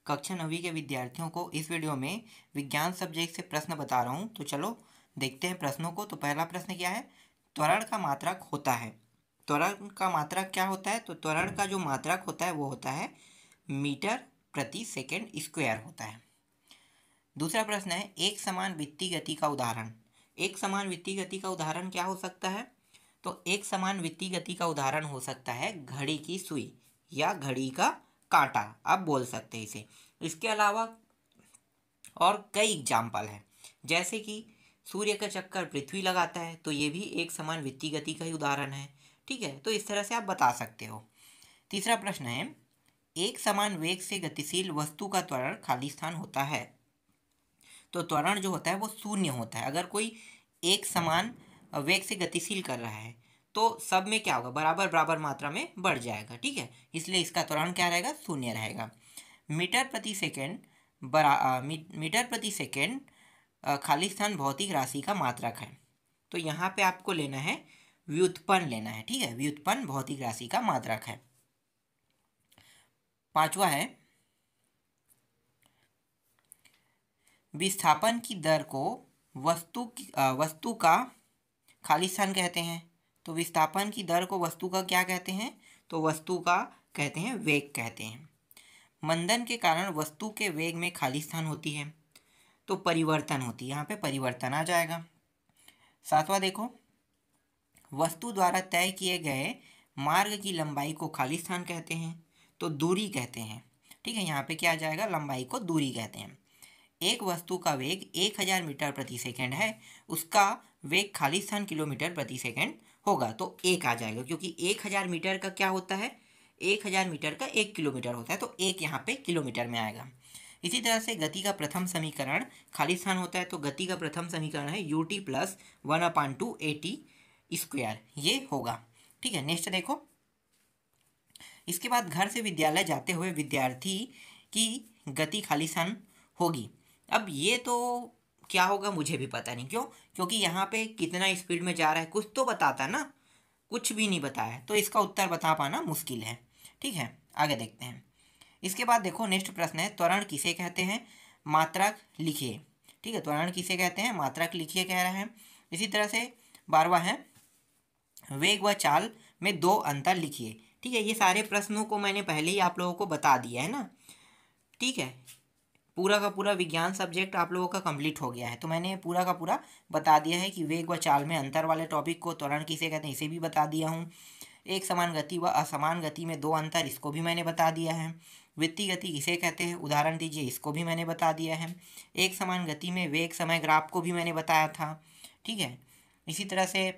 कक्षा 9वीं के विद्यार्थियों को इस वीडियो में विज्ञान सब्जेक्ट से प्रश्न बता रहा हूँ। तो चलो देखते हैं प्रश्नों को। तो पहला प्रश्न क्या है, त्वरण का मात्रक होता है। त्वरण का मात्रक क्या होता है? तो त्वरण का जो मात्रक होता है वो होता है मीटर प्रति सेकेंड स्क्वायर होता है। दूसरा प्रश्न है, एक समान वृत्तीय गति का उदाहरण। एक समान वृत्तीय गति का उदाहरण क्या हो सकता है? तो एक समान वृत्तीय गति का उदाहरण हो सकता है घड़ी की सुई या घड़ी का कांटा, आप बोल सकते हैं इसे। इसके अलावा और कई एग्जाम्पल है, जैसे कि सूर्य का चक्कर पृथ्वी लगाता है, तो ये भी एक समान वृत्तीय गति का ही उदाहरण है। ठीक है, तो इस तरह से आप बता सकते हो। तीसरा प्रश्न है, एक समान वेग से गतिशील वस्तु का त्वरण खाली स्थान होता है। तो त्वरण जो होता है वो शून्य होता है। अगर कोई एक समान वेग से गतिशील कर रहा है तो सब में क्या होगा, बराबर बराबर मात्रा में बढ़ जाएगा। ठीक है, इसलिए इसका त्वरण क्या रहेगा, शून्य रहेगा। मीटर प्रति सेकेंड मीटर प्रति सेकेंड खाली स्थान भौतिक राशि का मात्रक है। तो यहाँ पे आपको लेना है व्युत्पन्न लेना है। ठीक है, व्युत्पन्न भौतिक राशि का मात्रक है। पांचवा है, विस्थापन की दर को वस्तु का खाली स्थान कहते हैं। तो विस्थापन की दर को वस्तु का क्या कहते हैं? तो वस्तु का कहते हैं वेग कहते हैं। मंदन के कारण वस्तु के वेग में खाली स्थान होती है, तो परिवर्तन होती है, यहाँ पे परिवर्तन आ जाएगा। सातवां देखो, वस्तु द्वारा तय किए गए मार्ग की लंबाई को खाली स्थान कहते हैं, तो दूरी कहते हैं। ठीक है, यहाँ पे क्या आ जाएगा, लंबाई को दूरी कहते हैं। एक वस्तु का वेग 1000 मीटर प्रति सेकेंड है, उसका वेग खाली स्थान किलोमीटर प्रति सेकेंड होगा, तो एक आ जाएगा, क्योंकि 1000 मीटर का क्या होता है, 1000 मीटर का 1 किलोमीटर होता है, तो एक यहाँ पे किलोमीटर में आएगा। इसी तरह से गति का प्रथम समीकरण खाली स्थान होता है, तो गति का प्रथम समीकरण है ut प्लस 1/2 at स्क्वायर, ये होगा। ठीक है, नेक्स्ट देखो। इसके बाद घर से विद्यालय जाते हुए विद्यार्थी की गति खाली स्थान होगी। अब ये तो क्या होगा मुझे भी पता नहीं, क्यों? क्योंकि यहाँ पे कितना स्पीड में जा रहा है कुछ तो बताता ना, कुछ भी नहीं बताया, तो इसका उत्तर बता पाना मुश्किल है। ठीक है, आगे देखते हैं। इसके बाद देखो नेक्स्ट प्रश्न है, त्वरण किसे कहते हैं, मात्रक लिखिए। ठीक है, त्वरण किसे कहते हैं, मात्रक लिखिए कह रहा है। इसी तरह से 12वां है, वेग व चाल में दो अंतर लिखिए। ठीक है, ये सारे प्रश्नों को मैंने पहले ही आप लोगों को बता दिया है ना। ठीक है, पूरा का पूरा विज्ञान सब्जेक्ट आप लोगों का कंप्लीट हो गया है, तो मैंने पूरा का पूरा बता दिया है कि वेग व चाल में अंतर वाले टॉपिक को, त्वरण किसे कहते हैं इसे भी बता दिया हूँ। एक समान गति व असमान गति में दो अंतर, इसको भी मैंने बता दिया है। वृत्तीय गति किसे कहते हैं, उदाहरण दीजिए, इसको भी मैंने बता दिया है। एक समान गति में वेग समय ग्राफ को भी मैंने बताया था। ठीक है, इसी तरह से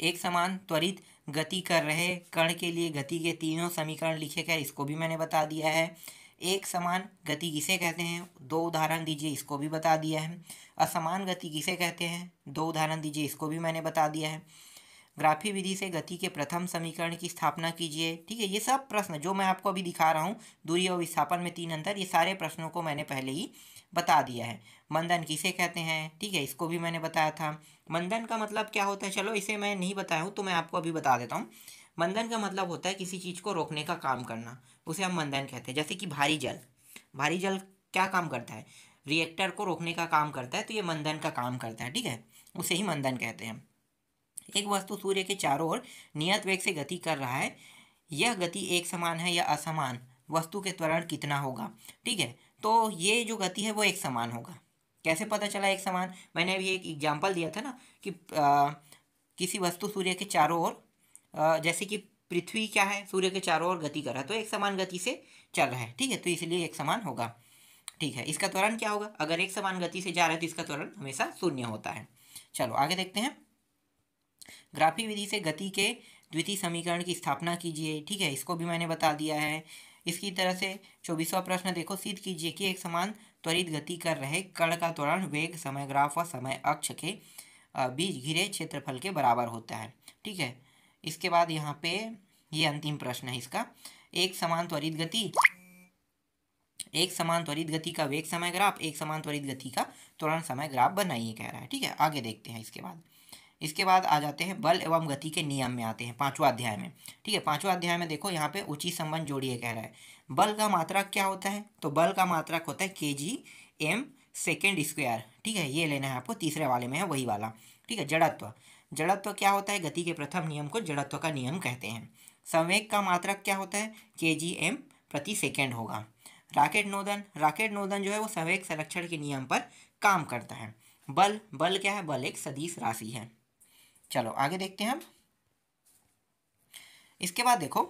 एक समान त्वरित गति कर रहे कण के लिए गति के तीनों समीकरण लिखे गए, इसको भी मैंने बता दिया है। एक समान गति किसे कहते हैं, दो उदाहरण दीजिए, इसको भी बता दिया है। असमान गति किसे कहते हैं, दो उदाहरण दीजिए, इसको भी मैंने बता दिया है। ग्राफी विधि से गति के प्रथम समीकरण की स्थापना कीजिए। ठीक है, ये सब प्रश्न जो मैं आपको अभी दिखा रहा हूँ, दूरी और विस्थापन में तीन अंतर, ये सारे प्रश्नों को मैंने पहले ही बता दिया है। मंदन किसे कहते हैं, ठीक है, इसको भी मैंने बताया था। मंदन का मतलब क्या होता है, चलो इसे मैं नहीं बताया हूँ तो मैं आपको अभी बता देता हूँ। मंदन का मतलब होता है किसी चीज़ को रोकने का काम करना, उसे हम मंदन कहते हैं। जैसे कि भारी जल क्या काम करता है, रिएक्टर को रोकने का काम करता है, तो ये मंदन का काम करता है। ठीक है, उसे ही मंदन कहते हैं। एक वस्तु सूर्य के चारों ओर नियत वेग से गति कर रहा है, यह गति एक समान है या असमान, वस्तु के त्वरण कितना होगा। ठीक है, तो ये जो गति है वो एक समान होगा। कैसे पता चला एक समान? मैंने अभी एक एग्जांपल दिया था ना कि किसी वस्तु सूर्य के चारों ओर, जैसे कि पृथ्वी क्या है, सूर्य के चारों ओर गति कर रहा है, तो एक समान गति से चल रहा है। ठीक है, तो इसलिए एक समान होगा। ठीक है, इसका त्वरण क्या होगा, अगर एक समान गति से जा रहा है तो इसका त्वरण हमेशा शून्य होता है। चलो आगे देखते हैं। ग्राफी विधि से गति के द्वितीय समीकरण की स्थापना कीजिए। ठीक है, इसको भी मैंने बता दिया है। इसकी तरह से 24वां प्रश्न देखो, सिद्ध कीजिए कि एक समान त्वरित गति कर रहे कण का त्वरण वेग समय ग्राफ व समय अक्ष के बीच घिरे क्षेत्रफल के बराबर होता है। ठीक है, इसके बाद यहाँ पे ये अंतिम प्रश्न है इसका, एक समान त्वरित गति का वेग समय ग्राफ, एक समान त्वरित गति का त्वरण समय ग्राफ बनाइए कह रहा है। ठीक है, आगे देखते हैं। इसके बाद इसके बाद आ जाते हैं बल एवं गति के नियम में आते हैं 5वां अध्याय में। ठीक है, 5वां अध्याय में देखो यहाँ पे उचित संबंध जोड़िए कह रहा है। बल का मात्रक क्या होता है? तो बल का मात्रक होता है kg/m सेकेंड स्क्वायर। ठीक है, ये लेना है आपको, तीसरे वाले में है वही वाला। ठीक है, जड़त्व, जड़त्व क्या होता है? गति के प्रथम नियम को जड़त्व का नियम कहते हैं। संवेग का मात्रक क्या होता है? kg/m प्रति सेकेंड होगा। राकेट नोदन, राकेट नोदन जो है वो संवेग संरक्षण के नियम पर काम करता है। बल, बल क्या है? बल एक सदिश राशि है। चलो आगे देखते हैं हम। इसके बाद देखो,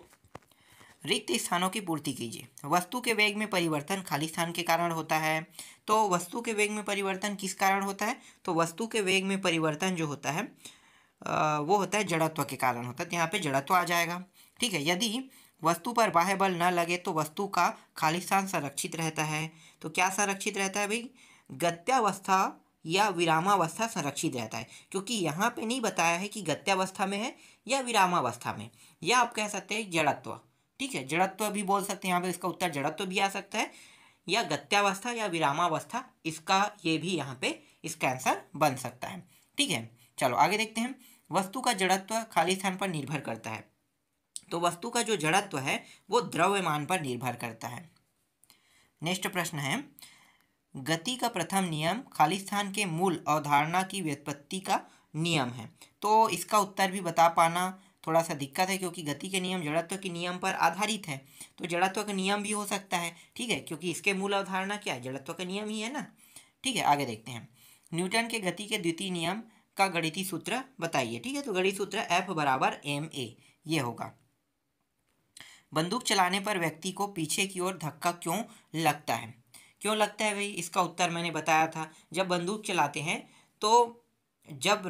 रिक्त स्थानों की पूर्ति कीजिए। वस्तु के वेग में परिवर्तन खाली स्थान के कारण होता है। तो वस्तु के वेग में परिवर्तन किस कारण होता है? तो वस्तु के वेग में परिवर्तन जो होता है वो होता है जड़त्व के कारण होता है। तो यहाँ पे जड़त्व आ जाएगा। ठीक है, यदि वस्तु पर बाह्य बल न लगे तो वस्तु का खाली स्थान संरक्षित रहता है। तो क्या संरक्षित रहता है भाई? गत्यावस्था या विरामावस्था संरक्षित रहता है, क्योंकि यहाँ पे नहीं बताया है कि गत्यावस्था में है या विरामावस्था में, या आप कह सकते हैं जड़त्व। ठीक है, जड़त्व भी बोल सकते हैं, यहाँ पे इसका उत्तर जड़त्व भी आ सकता है, या गत्यावस्था या विरामावस्था, इसका ये भी यहाँ पे इसका आंसर बन सकता है। ठीक है, चलो आगे देखते हैं। वस्तु का जड़त्व खाली स्थान पर निर्भर करता है। तो वस्तु का जो जड़त्व है वो द्रव्यमान पर निर्भर करता है। नेक्स्ट प्रश्न है, गति का प्रथम नियम खाली स्थान के मूल अवधारणा की व्युत्पत्ति का नियम है। तो इसका उत्तर भी बता पाना थोड़ा सा दिक्कत है, क्योंकि गति के नियम जड़त्व के नियम पर आधारित है। तो जड़त्व का नियम भी हो सकता है। ठीक है, क्योंकि इसके मूल अवधारणा क्या है? जड़त्व का नियम ही है ना। ठीक है, आगे देखते हैं। न्यूटन के गति के द्वितीय नियम का गणितीय सूत्र बताइए। ठीक है, तो गणितीय सूत्र F = ma ये होगा। बंदूक चलाने पर व्यक्ति को पीछे की ओर धक्का क्यों लगता है? क्यों लगता है भाई? इसका उत्तर मैंने बताया था। जब बंदूक चलाते हैं तो जब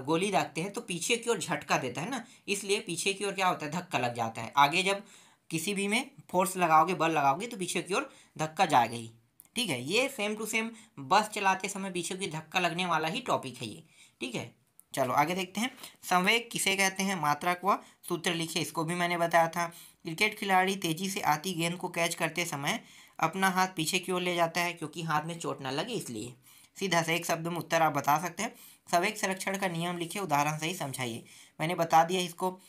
गोली दागते हैं तो पीछे की ओर झटका देता है ना, इसलिए पीछे की ओर क्या होता है? धक्का लग जाता है। आगे जब किसी भी में फोर्स लगाओगे, बल लगाओगे, तो पीछे की ओर धक्का जाएगा ही। ठीक है, ये सेम टू सेम बस चलाते समय पीछे की धक्का लगने वाला ही टॉपिक है ये। ठीक है, चलो आगे देखते हैं। संवेग किसे कहते हैं? मात्रक व सूत्र लिखिए, इसको भी मैंने बताया था। क्रिकेट खिलाड़ी तेजी से आती गेंद को कैच करते समय अपना हाथ पीछे की ओर ले जाता है, क्योंकि हाथ में चोट ना लगे इसलिए। सीधा से एक शब्द में उत्तर आप बता सकते हैं। संवेग संरक्षण का नियम लिखिए, उदाहरण से ही समझाइए। मैंने बता दिया इसको।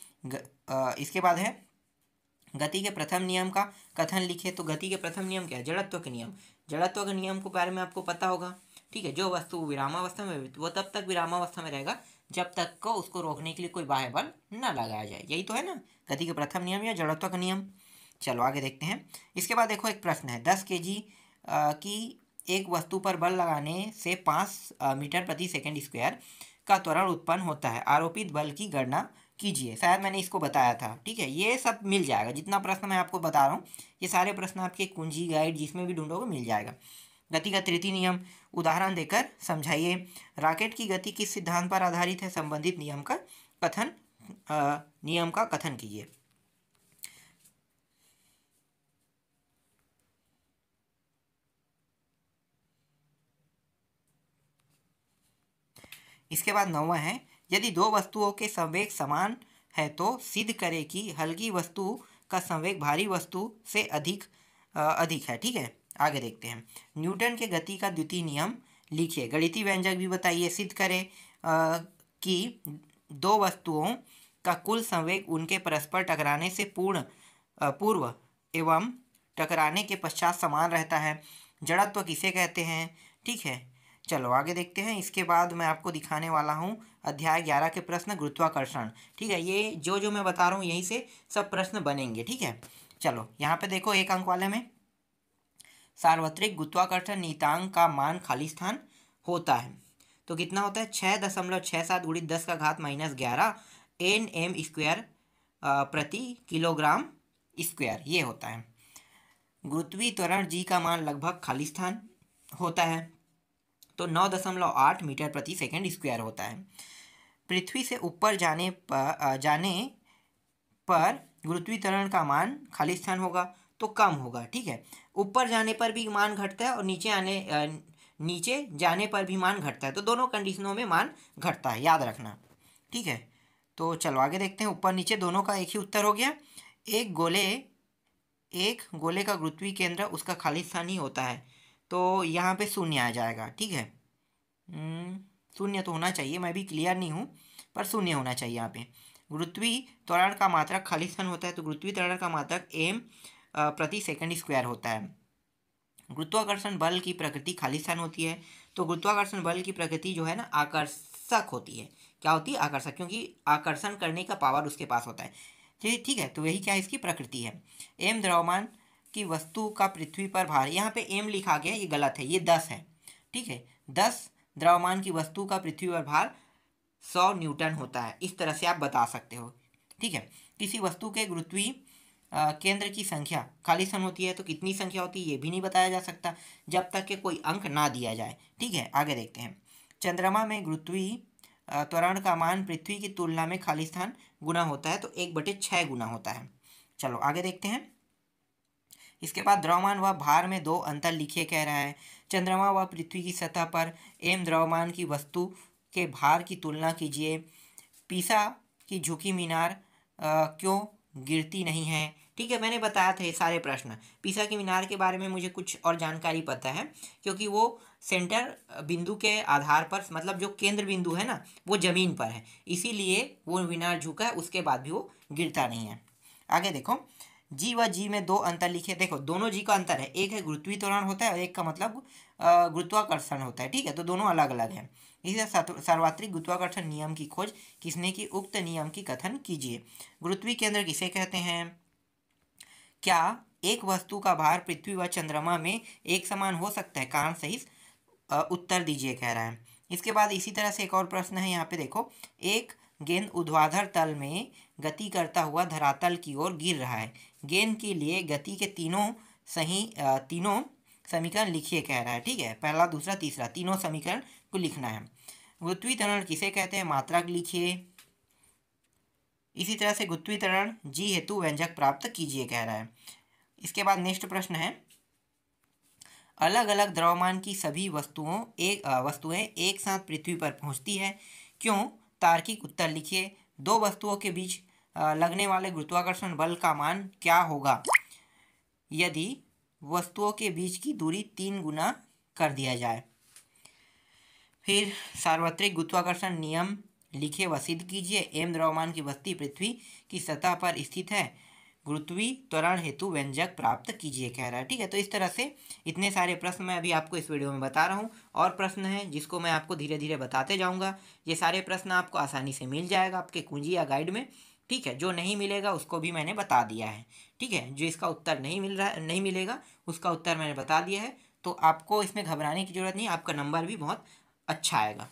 इसके बाद है गति के प्रथम नियम का कथन लिखिए। तो गति के प्रथम नियम क्या है? जड़त्व के नियम। जड़त्व के नियम के बारे में आपको पता होगा। ठीक है, जो वस्तु विरामावस्था में, वो तब तक विरामावस्था में रहेगा जब तक को उसको रोकने के लिए कोई बाह्य बल न लगाया जाए। यही तो है ना गति के प्रथम नियम या जड़त्व का नियम। चलो आगे देखते हैं। इसके बाद देखो एक प्रश्न है, 10 kg की एक वस्तु पर बल लगाने से 5 मीटर प्रति सेकेंड स्क्वायर का त्वरण उत्पन्न होता है। आरोपित बल की गणना कीजिए। शायद मैंने इसको बताया था। ठीक है, ये सब मिल जाएगा, जितना प्रश्न मैं आपको बता रहा हूँ ये सारे प्रश्न आपके कुंजी गाइड जिसमें भी ढूंढोगे मिल जाएगा। गति का तृतीय नियम उदाहरण देकर समझाइए। राकेट की गति किस सिद्धांत पर आधारित है? संबंधित नियम का कथन कीजिए। इसके बाद 9वां है, यदि दो वस्तुओं के संवेग समान है तो सिद्ध करें कि हल्की वस्तु का संवेग भारी वस्तु से अधिक है। ठीक है, आगे देखते हैं। न्यूटन के गति का द्वितीय नियम लिखिए। गणितीय व्यंजक भी बताइए। सिद्ध करें कि दो वस्तुओं का कुल संवेग उनके परस्पर टकराने से पूर्व एवं टकराने के पश्चात समान रहता है। जड़त्व किसे कहते हैं? ठीक है, चलो आगे देखते हैं। इसके बाद मैं आपको दिखाने वाला हूँ अध्याय 11 के प्रश्न, गुरुत्वाकर्षण। ठीक है, ये जो मैं बता रहा हूँ यहीं से सब प्रश्न बनेंगे। ठीक है, चलो यहाँ पे देखो 1 अंक वाले में सार्वत्रिक गुरुत्वाकर्षण नियतांक का मान खाली स्थान होता है तो कितना होता है? 6.67 × 10⁻⁻11 Nm² प्रति किलोग्राम स्क्वायर ये होता है। गुरुत्वीय त्वरण g का मान लगभग खाली स्थान होता है तो 9.8 मीटर प्रति सेकंड स्क्वायर होता है। पृथ्वी से ऊपर जाने पर गुरुत्वीय त्वरण का मान खाली स्थान होगा तो कम होगा। ठीक है, ऊपर जाने पर भी मान घटता है और नीचे जाने पर भी मान घटता है, तो दोनों कंडीशनों में मान घटता है, याद रखना। ठीक है, तो चलो आगे देखते हैं। ऊपर नीचे दोनों का एक ही उत्तर हो गया। एक गोले का गुरुत्वीय केंद्र उसका खाली स्थान ही होता है तो यहाँ पे शून्य आ जाएगा। ठीक है, शून्य तो होना चाहिए, मैं भी क्लियर नहीं हूँ पर शून्य होना चाहिए यहाँ पे। गुरुत्वीय त्वरण का मात्रक खाली स्थान होता है, तो गुरुत्वीय त्वरण का मात्रक m प्रति सेकंड स्क्वायर होता है। गुरुत्वाकर्षण बल की प्रकृति खाली स्थान होती है, तो गुरुत्वाकर्षण बल की प्रकृति जो है ना आकर्षक होती है। क्या होती है? आकर्षक, क्योंकि आकर्षण करने का पावर उसके पास होता है। ठीक है, तो यही क्या है इसकी प्रकृति है। एम द्रव्यमान की वस्तु का पृथ्वी पर भार, यहाँ पे एम लिखा गया ये गलत है, ये 10 है। ठीक है, 10 द्रव्यमान की वस्तु का पृथ्वी पर भार 100 न्यूटन होता है। इस तरह से आप बता सकते हो। ठीक है, किसी वस्तु के गुरुत्वीय केंद्र की संख्या खाली स्थान होती है, तो कितनी संख्या होती है ये भी नहीं बताया जा सकता जब तक कि कोई अंक ना दिया जाए। ठीक है, आगे देखते हैं। चंद्रमा में गुरुत्वीय त्वरण का मान पृथ्वी की तुलना में खाली स्थान गुना होता है, तो 1/6 गुना होता है। चलो आगे देखते हैं। इसके बाद द्रव्यमान व भार में 2 अंतर लिखिए कह रहा है। चंद्रमा व पृथ्वी की सतह पर एम द्रव्यमान की वस्तु के भार की तुलना कीजिए। पीसा की झुकी मीनार क्यों गिरती नहीं है? ठीक है, मैंने बताया था ये सारे प्रश्न। पीसा की मीनार के बारे में मुझे कुछ और जानकारी पता है, क्योंकि वो सेंटर बिंदु के आधार पर, मतलब जो केंद्र बिंदु है ना वो ज़मीन पर है, इसीलिए वो मीनार झुका है, उसके बाद भी वो गिरता नहीं है। आगे देखो, जी व जी में 2 अंतर लिखे। देखो दोनों जी का अंतर है, एक है गुरुत्वीय त्वरण होता है और एक का मतलब गुरुत्वाकर्षण होता है। ठीक है, तो दोनों अलग अलग हैं। इसे सार्वत्रिक गुरुत्वाकर्षण नियम की खोज किसने की? उक्त नियम की कथन कीजिए। गुरुत्वीय केंद्र किसे कहते हैं? क्या एक वस्तु का भार पृथ्वी व चंद्रमा में एक समान हो सकता है? कारण सहित उत्तर दीजिए कह रहा है। इसके बाद इसी तरह से एक और प्रश्न है, यहाँ पे देखो। एक गेंद ऊर्ध्वाधर तल में गति करता हुआ धरातल की ओर गिर रहा है। गेंद के लिए गति के तीनों समीकरण लिखिए कह रहा है। ठीक है, पहला, दूसरा, तीसरा, तीनों समीकरण को लिखना है। गुरुत्वीय त्वरण किसे कहते हैं? मात्रक लिखिए। इसी तरह से गुरुत्वीय त्वरण जी हेतु व्यंजक प्राप्त कीजिए कह रहा है। इसके बाद नेक्स्ट प्रश्न है, अलग अलग द्रव्यमान की सभी वस्तुएं एक साथ पृथ्वी पर पहुंचती है, क्यों? तार्किक उत्तर लिखिए। 2 वस्तुओं के बीच लगने वाले गुरुत्वाकर्षण बल का मान क्या होगा यदि वस्तुओं के बीच की दूरी 3 गुना कर दिया जाए? फिर सार्वत्रिक गुरुत्वाकर्षण नियम लिखिए व सिद्ध कीजिए। एम द्रव्यमान की वस्तु पृथ्वी की सतह पर स्थित है, गुरुत्वीय त्वरण हेतु व्यंजक प्राप्त कीजिए कह रहा है। ठीक है, तो इस तरह से इतने सारे प्रश्न मैं अभी आपको इस वीडियो में बता रहा हूँ, और प्रश्न हैं जिसको मैं आपको धीरे धीरे बताते जाऊँगा। ये सारे प्रश्न आपको आसानी से मिल जाएगा आपके कुंजी या गाइड में। ठीक है, जो नहीं मिलेगा उसको भी मैंने बता दिया है। ठीक है, जो इसका उत्तर नहीं मिलेगा उसका उत्तर मैंने बता दिया है, तो आपको इसमें घबराने की ज़रूरत नहीं, आपका नंबर भी बहुत अच्छा आएगा।